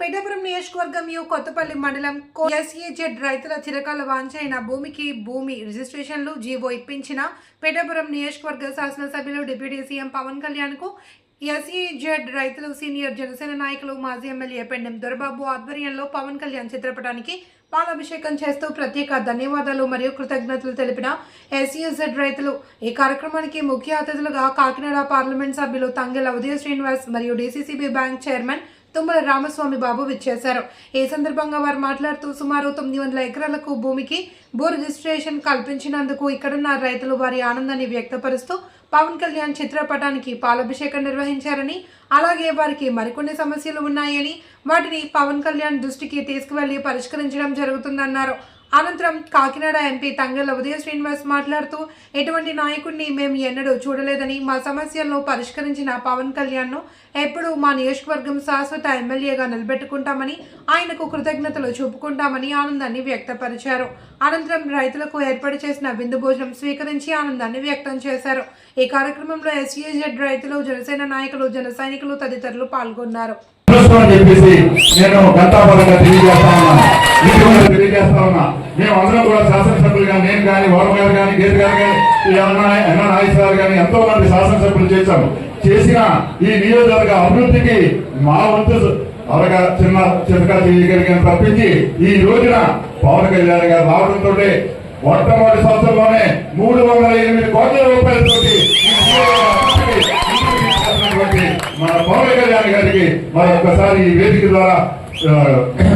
పెద్దపురం నియోజకవర్గం కొత్తపల్లి మండలం ఎస్ఈజెడ్ రైతుల చిరకాల వాంఛైన భూమి రిజిస్ట్రేషన్లు జీవో ఇప్పించిన పెద్దపురం నియోజకవర్గ శాసనసభ్యులు డిప్యూటీ సీఎం పవన్ కళ్యాణ్ కు ఎస్ఈజెడ్ రైతులు సీనియర్ జనసేన నాయకులు మాజీ ఎమ్మెల్యే పెండెం దొరబాబు ఆధ్వర్యంలో పవన్ కళ్యాణ్ చిత్రపటానికి పాలాభిషేకం చేస్తూ ప్రత్యేక ధన్యవాదాలు మరియు కృతజ్ఞతలు తెలిపిన ఎస్ఈజెడ్ రైతులు ఈ కార్యక్రమానికి ముఖ్య అతిథులుగా కాకినాడ పార్లమెంట్ సభ్యులు తంగెల ఉదయ శ్రీనివాస్ మరియు DCCB bank chairman Tummala Ramaswamy Babu విచ్చేశారు. ఈ సందర్భంగా వారు మాట్లాడుతూ సుమారు 900 ఎకరాలకు భూమికి భూ రిజిస్ట్రేషన్ కల్పించినందుకు ఇక్కడున్న రైతులు వారి ఆనందాన్ని వ్యక్తపరుస్తూ పవన్ కళ్యాణ్ చిత్రపటానికి పాలాభిషేకం నిర్వహించారని, అలాగే వారికి మరికొన్ని సమస్యలు ఉన్నాయని వాటిని పవన్ కళ్యాణ్ దృష్టికి తీసుకువెళ్లి పరిష్కరించడం జరుగుతుందన్నారు. అనంతరం కాకినాడ ఎంపీ తంగెల ఉదయ శ్రీనివాస్ మాట్లాడుతూ ఎటువంటి నాయకుడిని మేము ఎన్నడూ చూడలేదని, మా సమస్యలను పరిష్కరించిన పవన్ కళ్యాణ్ను ఎప్పుడూ మా నియోజకవర్గం శాశ్వత ఎమ్మెల్యేగా నిలబెట్టుకుంటామని, ఆయనకు కృతజ్ఞతలు చూపుకుంటామని ఆనందాన్ని వ్యక్తపరిచారు. అనంతరం రైతులకు ఏర్పాటు చేసిన విందు భోజనం స్వీకరించి ఆనందాన్ని వ్యక్తం చేశారు. ఈ కార్యక్రమంలో ఎస్ఈజెడ్ రైతులు, జనసేన నాయకులు, జన సైనికులు తదితరులు పాల్గొన్నారు. నేను గంటాపరంగా తెలియజేస్తా ఉన్నా. మేము అందరం కూడా శాసనసభ్యులుగా, నేను కానీ, వరం గారు కానీ, గీత గారు కానీ, నాగేశ్వర కానీ ఎంతో మంది శాసనసభ్యులు చేసిన ఈ నియోజకవర్గ అభివృద్ధికి మా వంతు అరగా చిన్నగా చేయగలిగిన తప్పించి ఈ రోజున పవన్ కళ్యాణ్ గారు రావడంతో మొట్టమొదటి సంవత్సరంలోనే 308 కోట్ల రూపాయలతో మన పవన్ కళ్యాణ్ గారికి మరొకసారి ఈ వేదిక ద్వారా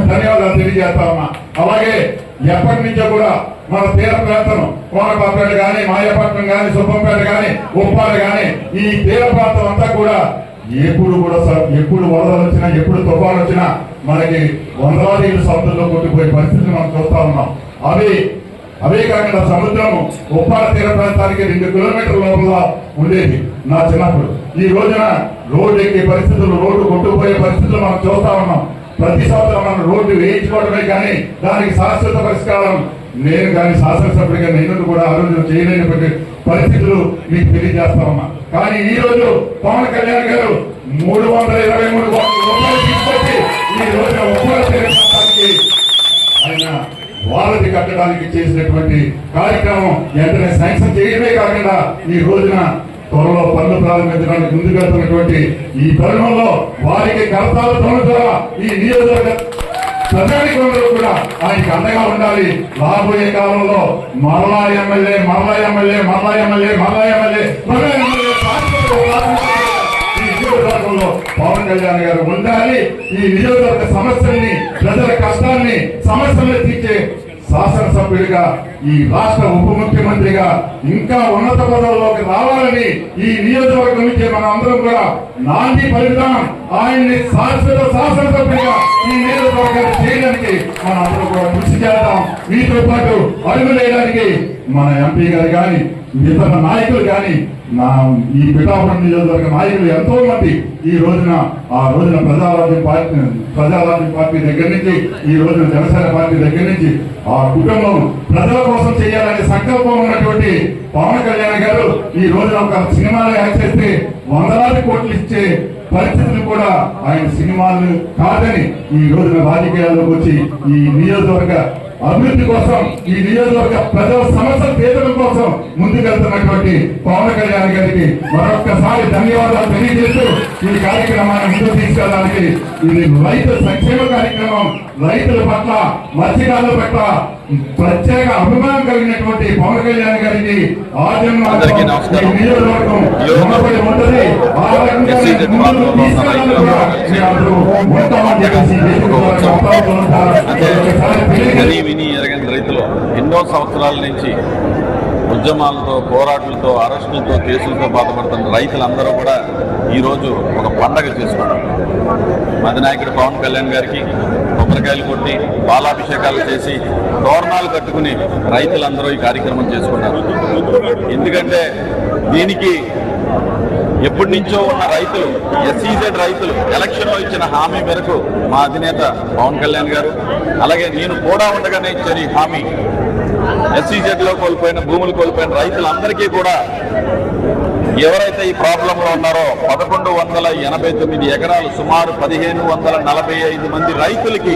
ధన్యవాదాలు తెలియజేస్తా ఉన్నా. అలాగే ఎప్పటి నుంచో కూడా మన తీర ప్రాంతం కోనపాపేట కానీ, మాయపట్నం కానీ, సుబ్బంపేట కానీ, ఉప్పాడ కానీ ఈ తీర ప్రాంతం అంతా కూడా ఎప్పుడు వరదలు వచ్చినా, ఎప్పుడు తుఫాను వచ్చినా మనకి వందలాది సముద్రంలో కొట్టిపోయే పరిస్థితిని మనం చూస్తా ఉన్నాం. అవే కాకుండా సముద్రం ఉప్పాడ తీర ప్రాంతానికి 2 కిలోమీటర్ల లోపల ఉండేది నా చిన్నప్పుడు. ఈ రోజున రోడ్డు ఎక్కే పరిస్థితులు, రోడ్డు కొట్టుకుపోయే పరిస్థితులు మనం చూస్తా ఉన్నాం. ప్రతి సంవత్సరం మనం రోడ్డు వేయించుకోవడమే కానీ దానికి శాశ్వత పరిష్కారం నేను కానీ శాసనసభ్యుడిగా నేను కూడా ఆలోచన చేయలేనటువంటి పరిస్థితులు మీకు తెలియజేస్తా ఉన్నా. కానీ ఈ రోజు పవన్ కళ్యాణ్ గారు 323 కోట్ల రూపాయలు తీసుకొచ్చి ఈ రోజున ఉప్పాడ తీర ప్రాంతానికి ఆయన వారధి కట్టడానికి చేసినటువంటి కార్యక్రమం వెంటనే శాంక్షన్ చేయడమే కాకుండా ఈ రోజున త్వరలో పనులు ప్రారంభించడానికి ముందుకెళ్తున్నటువంటి ఈ తరుణంలో వారికి కరతాల ధ్వనుల ద్వారా ఈ నియోజకవర్గ ప్రజానికందరూ కూడా ఆయనకి అండగా ఉండాలి. రాబోయే కాలంలో మరలా ఎమ్మెల్యే ఈ నియోజకవర్గంలో పవన్ కళ్యాణ్ గారు ఉండాలి. ఈ నియోజకవర్గ సమస్యల్ని, ప్రజల కష్టాన్ని, సమస్యలను తీర్చే శాసనసభ్యుడిగా, ఈ రాష్ట్ర ఉప ముఖ్యమంత్రిగా ఇంకా ఉన్నత పదవుల్లోకి రావాలని ఈ నియోజకవర్గం నుంచి మనం అందరం కూడా నాంది పలుకుతాం. ఆయన్ని శాశ్వత శాసనసభ్యుడిగా ఈ నియోజకవర్గాన్ని చేయడానికి మనం అందరూ కూడా కృషి చేద్దాం. మీతో పాటు అడుగులేయడానికి మన ఎంపీ గారు కానీ, ఇతర నాయకులు కానీ, ఈ పిఠాపురం నియోజకవర్గ నాయకులు ఎంతో మంది ఈ రోజున ప్రజారాజ్యం పార్టీ దగ్గర నుంచి, ఈ రోజున జనసేన పార్టీ దగ్గర నుంచి ఆ కుటుంబం ప్రజల కోసం చేయాలనే సంకల్పం ఉన్నటువంటి పవన్ కళ్యాణ్ గారు ఈ రోజున ఒక సినిమాలో యాక్ట్ చేస్తే వందలాది కోట్లు ఇచ్చే పరిస్థితులు కూడా ఆయన సినిమాలు కాదని ఈ రోజున రాజకీయాల్లోకి వచ్చి ఈ నియోజకవర్గ అభివృద్ధి కోసం, ఈ నియోజకవర్గ ప్రజల సమస్యల తీర్చడం కోసం ముందుకెళ్తున్నటువంటి పవన్ కళ్యాణ్ గారికి మరొక్కసారి ధన్యవాదాలు తెలియజేస్తూ ఈ కార్యక్రమాన్ని ముందుకు తీసుకెళ్ళడానికి ఇది రైతు సంక్షేమ కార్యక్రమం. రైతుల పట్ల, మత్స్యకారుల పట్ల ప్రత్యేక అభిమానం కలిగినటువంటి పవన్ కళ్యాణ్ గారికి నియోజకవర్గం రుణపడి ఉంటుంది. ఆ రకంగా రైతులు ఎన్నో సంవత్సరాల నుంచి ఉద్యమాలతో, పోరాటాలతో, అరెస్టులతో, కేసులతో బాధపడుతున్న రైతులందరూ కూడా ఈరోజు ఒక పండగ చేసుకున్నారు. అధినాయకుడు పవన్ కళ్యాణ్ గారికి కొబ్బరికాయలు కొట్టి, పాలాభిషేకాలు చేసి, తోరణాలు కట్టుకుని రైతులందరూ ఈ కార్యక్రమం చేసుకున్నారు. ఎందుకంటే దీనికి ఎప్పటి నుంచో ఉన్న రైతులు, ఎస్ఈజెడ్ రైతులు ఎలక్షన్లో ఇచ్చిన హామీ మేరకు మా అధినేత పవన్ కళ్యాణ్ గారు, అలాగే నేను కూడా ఉండగానే ఇచ్చిన ఈ హామీ ఎస్ఈజెడ్ లో కోల్పోయిన భూములు కోల్పోయిన రైతులందరికీ కూడా ఎవరైతే ఈ ప్రాబ్లంలో ఉన్నారో 1189 ఎకరాలు సుమారు 1545 మంది రైతులకి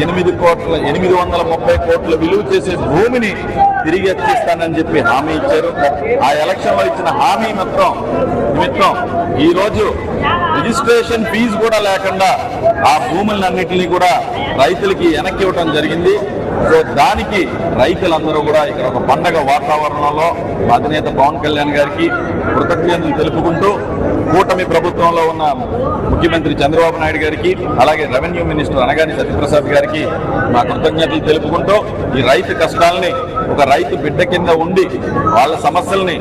830 కోట్ల విలువ చేసే భూమిని తిరిగి ఇస్తానని చెప్పి హామీ ఇచ్చారు. ఆ ఎలక్షన్ లో ఇచ్చిన హామీ నిమిత్తం ఈ రోజు రిజిస్ట్రేషన్ ఫీజు కూడా లేకుండా ఆ భూములన్నింటినీ కూడా రైతులకి వెనక్కి ఇవ్వడం జరిగింది. సో దానికి రైతులందరూ కూడా ఇక్కడ ఒక పండగ వాతావరణంలో అధినేత పవన్ కళ్యాణ్ గారికి కృతజ్ఞతలు తెలుపుకుంటూ కూటమి ప్రభుత్వంలో ఉన్న ముఖ్యమంత్రి చంద్రబాబు నాయుడు గారికి అలాగే రెవెన్యూ మినిస్టర్ అనగాని సత్యప్రసాద్ గారికి మా కృతజ్ఞతలు తెలుపుకుంటూ ఈ రైతు కష్టాలని ఒక రైతు బిడ్డ కింద ఉండి వాళ్ళ సమస్యల్ని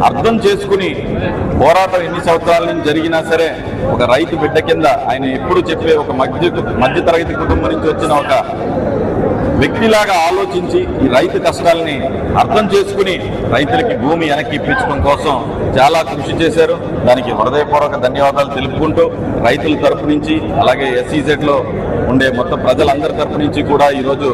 అర్థం చేసుకుని పోరాటం ఎన్ని సంవత్సరాల నుంచి జరిగినా సరే ఒక రైతు బిడ్డ కింద ఆయన ఎప్పుడు చెప్పే ఒక మధ్యతరగతి కుటుంబం నుంచి వచ్చిన ఒక వ్యక్తిలాగా ఆలోచించి ఈ రైతు కష్టాలని అర్థం చేసుకుని రైతులకి భూమి వెనక్కి ఇప్పించడం కోసం చాలా కృషి చేశారు. దానికి హృదయపూర్వక ధన్యవాదాలు తెలుపుకుంటూ రైతుల తరపు నుంచి అలాగే SEZలో ఉండే మొత్తం ప్రజలందరి తరపు నుంచి కూడా ఈరోజు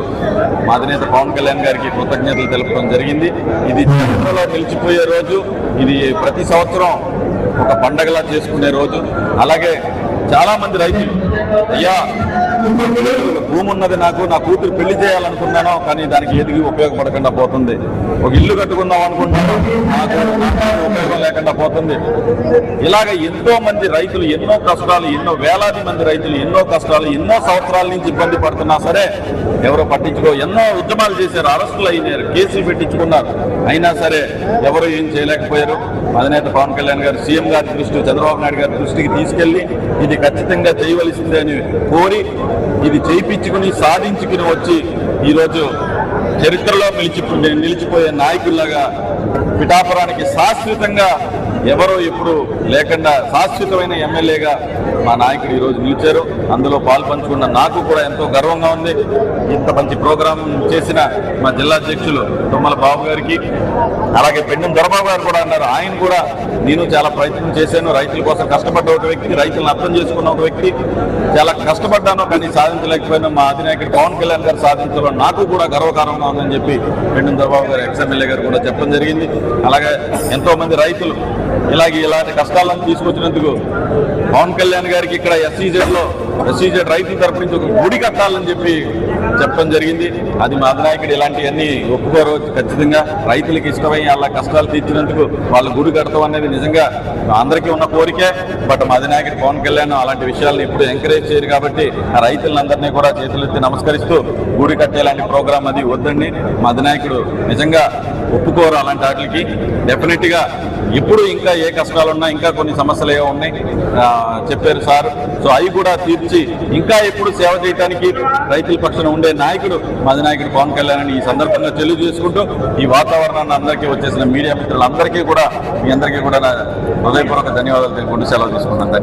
మా అధినేత పవన్ కళ్యాణ్ గారికి కృతజ్ఞతలు తెలుపడం జరిగింది. ఇది చరిత్రలో నిలిచిపోయే రోజు. ఇది ప్రతి సంవత్సరం ఒక పండగలా చేసుకునే రోజు. అలాగే చాలా మంది రైతులు అయ్యా భూమి ఉన్నది నాకు, నా కూతురు పెళ్లి చేయాలనుకున్నాను కానీ దానికి ఎదిగి ఉపయోగపడకుండా పోతుంది. ఒక ఇల్లు కట్టుకుందాం అనుకుంటాను, నాకు ఉపయోగం లేకుండా పోతుంది. ఇలాగ ఎంతో మంది రైతులు ఎన్నో కష్టాలు, ఎన్నో వేలాది మంది రైతులు ఎన్నో కష్టాలు, ఎన్నో సంవత్సరాల నుంచి ఇబ్బంది పడుతున్నా సరే ఎవరో పట్టించుకో, ఎన్నో ఉద్యమాలు చేశారు, అరెస్టులు అయినారు, కేసులు పెట్టించుకున్నారు, అయినా సరే ఎవరు ఏం చేయలేకపోయారు. అధినేత పవన్ కళ్యాణ్ గారు సీఎం గారి దృష్టి, చంద్రబాబు నాయుడు గారి దృష్టికి తీసుకెళ్లి ఇది ఖచ్చితంగా చేయవలసిందే అని కోరి ఇది చేయించుకుని సాధించుకుని వచ్చి ఈరోజు చరిత్రలో నిలిచిపోయే నాయకుల్లాగా పిఠాపురానికి శాశ్వతంగా ఎవరో ఎప్పుడు లేకుండా శాశ్వతమైన ఎమ్మెల్యేగా మా నాయకుడు ఈరోజు నిలిచారు. అందులో పాల్పంచుకున్న నాకు కూడా ఎంతో గర్వంగా ఉంది. ఇంత మంచి ప్రోగ్రాం చేసిన మా జిల్లా అధ్యక్షులు తుమ్మల బాబు గారికి, అలాగే పెండెం దొరబాబు గారు కూడా అన్నారు, ఆయన కూడా నేను చాలా ప్రయత్నం చేశాను, రైతుల కోసం కష్టపడ్డ ఒక వ్యక్తి, రైతులను అర్థం చేసుకున్న ఒక వ్యక్తి, చాలా కష్టపడ్డాను కానీ సాధించలేకపోయినా మా అధినాయకుడు పవన్ కళ్యాణ్ గారు సాధించడం నాకు కూడా గర్వకారంగా ఉందని చెప్పి పెండెం దొరబాబు గారు ఎక్స్ఎమ్మెల్యే గారు కూడా చెప్పడం జరిగింది. అలాగే ఎంతో మంది రైతులు ఇలాంటి కష్టాలను తీసుకొచ్చినందుకు పవన్ కళ్యాణ్ గారికి ఇక్కడ SEZ రైతుల తరపు నుంచి ఒక గుడి కట్టాలని చెప్పి చెప్పడం జరిగింది. అది మా అధినాయకుడు ఇలాంటివన్నీ ఒప్పుకోరు. ఖచ్చితంగా రైతులకు ఇష్టమై అలా కష్టాలు తీర్చినందుకు వాళ్ళు గుడి కడతాం అనేది నిజంగా అందరికీ ఉన్న కోరికే. బట్ మా అధినాయకుడు పవన్ కళ్యాణ్ అలాంటి విషయాలను ఎప్పుడు ఎంకరేజ్ చేయరు కాబట్టి ఆ రైతులందరినీ కూడా చేతులెత్తి నమస్కరిస్తూ గుడి కట్టేలాంటి ప్రోగ్రాం అది వద్దండి. మా అధినాయకుడు నిజంగా ఒప్పుకోరు అలాంటి వాటికి. డెఫినెట్గా ఇప్పుడు ఇంకా ఏ కష్టాలున్నా, ఇంకా కొన్ని సమస్యలు ఏవో ఉన్నాయి చెప్పారు సార్. సో అవి కూడా తీర్చి ఇంకా ఎప్పుడు సేవ చేయడానికి రైతుల పక్షాన ఉండే నాయకుడు మా అధినాయకుడు పవన్ కళ్యాణ్ ఈ సందర్భంగా తెలియజేసుకుంటూ ఈ వాతావరణాన్ని అందరికీ వచ్చేసిన మీడియా మిత్రులందరికీ కూడా మీ అందరికీ కూడా నా హృదయపూర్వక ధన్యవాదాలు తెలుపుకుంటూ సెలవు తీసుకున్నాను.